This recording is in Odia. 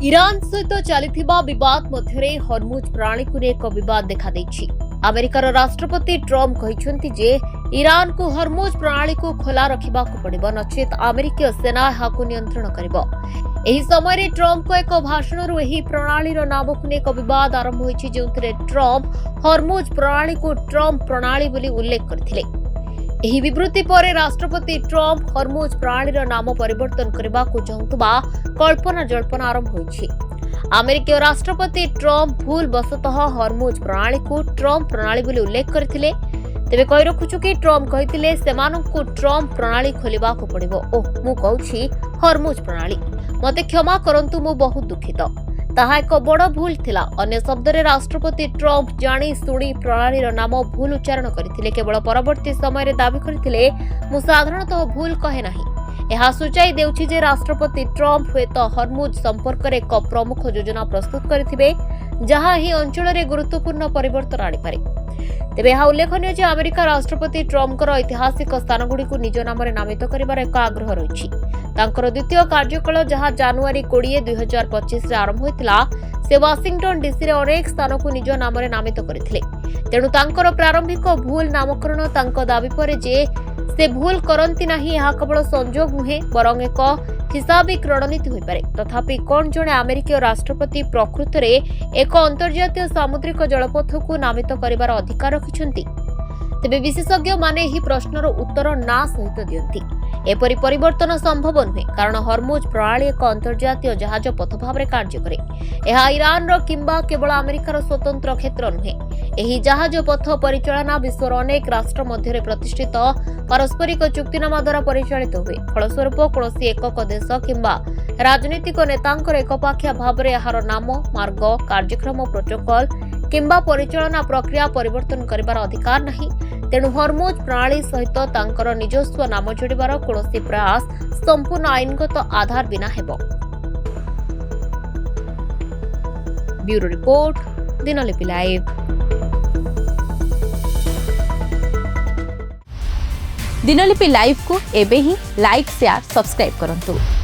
ଇରାନ ସହିତ ଚାଲିଥିବା ବିବାଦ ମଧ୍ୟରେ ହର୍ମୁଜ ପ୍ରଣାଳୀକୁ ନେଇ ଏକ ବିବାଦ ଦେଖାଦେଇଛି। ଆମେରିକାର ରାଷ୍ଟ୍ରପତି ଟ୍ରମ୍ପ କହିଛନ୍ତି ଯେ ଇରାନକୁ ହର୍ମୁଜ ପ୍ରଣାଳୀକୁ ଖୋଲା ରଖିବାକୁ ପଡ଼ିବ, ନଚେତ୍ ଆମେରିକୀୟ ସେନା ଏହାକୁ ନିୟନ୍ତ୍ରଣ କରିବ। ଏହି ସମୟରେ ଟ୍ରମ୍ପଙ୍କ ଏକ ଭାଷଣରୁ ଏହି ପ୍ରଣାଳୀର ନାମକୁ ନେଇ ଏକ ବିବାଦ ଆରମ୍ଭ ହୋଇଛି, ଯେଉଁଥିରେ ଟ୍ରମ୍ପ ହର୍ମୁଜ ପ୍ରଣାଳୀକୁ ଟ୍ରମ୍ପ ପ୍ରଣାଳୀ ବୋଲି ଉଲ୍ଲେଖ କରିଥିଲେ। ଏହି ବିବୃତ୍ତି ପରେ ରାଷ୍ଟ୍ରପତି ଟ୍ରମ୍ପ ହର୍ମୁଜ ପ୍ରଣାଳୀର ନାମ ପରିବର୍ତ୍ତନ କରିବାକୁ ଚାହୁଁଥିବା କଳ୍ପନା ଜଳ୍ପନା ଆରମ୍ଭ ହୋଇଛି। ଆମେରିକୀୟ ରାଷ୍ଟ୍ରପତି ଟ୍ରମ୍ପ ଭୁଲ ବଶତଃ ହର୍ମୁଜ ପ୍ରଣାଳୀକୁ ଟ୍ରମ୍ପ ପ୍ରଣାଳୀ ବୋଲି ଉଲ୍ଲେଖ କରିଥିଲେ। ତେବେ କହି ରଖୁଛୁ କି ଟ୍ରମ୍ପ କହିଥିଲେ ସେମାନଙ୍କୁ ଟ୍ରମ୍ପ ପ୍ରଣାଳୀ ଖୋଲିବାକୁ ପଡ଼ିବ ଓ ମୁଁ କହୁଛି ହର୍ମୁଜ ପ୍ରଣାଳୀ। ମୋତେ କ୍ଷମା କରନ୍ତୁ, ମୁଁ ବହୁତ ଦୁଃଖିତ। ତାହା ଏକ ବଡ଼ ଭୁଲ ଥିଲା। ଅନ୍ୟ ଶବ୍ଦରେ ରାଷ୍ଟ୍ରପତି ଟ୍ରମ୍ପ ଜାଣି ଶୁଣି ପ୍ରଣାଳୀର ନାମ ଭୁଲ ଉଚ୍ଚାରଣ କରିଥିଲେ। କେବଳ ପରବର୍ତ୍ତୀ ସମୟରେ ଦାବି କରିଥିଲେ, ମୁଁ ସାଧାରଣତଃ ଭୁଲ କହେ ନାହିଁ। ଏହା ସୂଚାଇ ଦେଉଛି ଯେ ରାଷ୍ଟ୍ରପତି ଟ୍ରମ୍ପ ହୁଏତ ହର୍ମୁଜ ସମ୍ପର୍କରେ ଏକ ପ୍ରମୁଖ ଯୋଜନା ପ୍ରସ୍ତୁତ କରିଥିବେ, ଯାହା ଏହି ଅଞ୍ଚଳରେ ଗୁରୁତ୍ୱପୂର୍ଣ୍ଣ ପରିବର୍ତ୍ତନ ଆଣିପାରେ। ତେବେ ଏହା ଉଲ୍ଲେଖନୀୟ ଯେ ଆମେରିକା ରାଷ୍ଟ୍ରପତି ଟ୍ରମ୍ପଙ୍କର ଐତିହାସିକ ସ୍ଥାନଗୁଡ଼ିକୁ ନିଜ ନାମରେ ନାମିତ କରିବାର ଏକ ଆଗ୍ରହ ରହିଛି। ତାଙ୍କର ଦ୍ୱିତୀୟ କାର୍ଯ୍ୟକାଳ, ଯାହା ଜାନୁଆରୀ 20, 2025ରେ ଆରମ୍ଭ ହୋଇଥିଲା, ସେ ୱାଶିଂଟନ ଡିସିରେ ଅନେକ ସ୍ଥାନକୁ ନିଜ ନାମରେ ନାମିତ କରିଥିଲେ। ତେଣୁ ତାଙ୍କର ପ୍ରାରମ୍ଭିକ ଭୁଲ ନାମକରଣ ତାଙ୍କ ଦାବି ପରେ ଯେ ସେ ଭୁଲ କରନ୍ତି ନାହିଁ, ଏହା କେବଳ ସଂଯୋଗ ନୁହେଁ, ବରଂ ଏକ ହିସାବିକ ରଣନୀତି ହୋଇପାରେ। ତଥାପି କ'ଣ ଜଣେ ଆମେରିକୀୟ ରାଷ୍ଟ୍ରପତି ପ୍ରକୃତରେ ଏକ ଅନ୍ତର୍ଜାତୀୟ ସାମୁଦ୍ରିକ ଜଳପଥକୁ ନାମିତ କରିବାର ଅଧିକାର ରଖିଛନ୍ତି? ତେବେ ବିଶେଷଜ୍ଞମାନେ ଏହି ପ୍ରଶ୍ନର ଉତ୍ତର ନା ସହିତ ଦିଅନ୍ତି। ଏପରି ପରିବର୍ତ୍ତନ ସମ୍ଭବ ନୁହେଁ, କାରଣ ହର୍ମୁଜ ପ୍ରଣାଳୀ ଏକ ଅନ୍ତର୍ଜାତୀୟ ଜାହାଜ ପଥ ଭାବରେ କାର୍ଯ୍ୟ କରେ। ଏହା ଇରାନର କିମ୍ବା କେବଳ ଆମେରିକାର ସ୍ୱତନ୍ତ୍ର କ୍ଷେତ୍ର ନୁହେଁ। ଏହି ଜାହାଜ ପଥ ପରିଚାଳନା ବିଶ୍ୱର ଅନେକ ରାଷ୍ଟ୍ର ମଧ୍ୟରେ ପ୍ରତିଷ୍ଠିତ ପାରସ୍ପରିକ ଚୁକ୍ତିନାମା ଦ୍ୱାରା ପରିଚାଳିତ ହୁଏ। ଫଳସ୍ୱରୂପ କୌଣସି ଏକକ ଦେଶ କିମ୍ବା ରାଜନୈତିକ ନେତାଙ୍କର ଏକପାଖିଆ ଭାବରେ ଏହାର ନାମ, ମାର୍ଗ, କାର୍ଯ୍ୟକ୍ରମ, ପ୍ରୋଟୋକଲ କିମ୍ବା ପରିଚାଳନା ପ୍ରକ୍ରିୟା ପରିବର୍ତ୍ତନ କରିବାର ଅଧିକାର ନାହିଁ। ତେଣୁ ହର୍ମୁଜ ପ୍ରଣାଳୀ ସହିତ ତାଙ୍କର ନିଜସ୍ୱ ନାମ ଯୋଡ଼ିବାର କୌଣସି ପ୍ରୟାସ ସମ୍ପୂର୍ଣ୍ଣ ଆଇନଗତ ଆଧାର ବିନା ହେବ। ବ୍ୟୁରୋ ରିପୋର୍ଟ, ଦିନଲିପି ଲାଇଭ୍। ଦିନଲିପି ଲାଇଭ୍ को एबे ही लाइक शेयर सब्सक्राइब करंतु।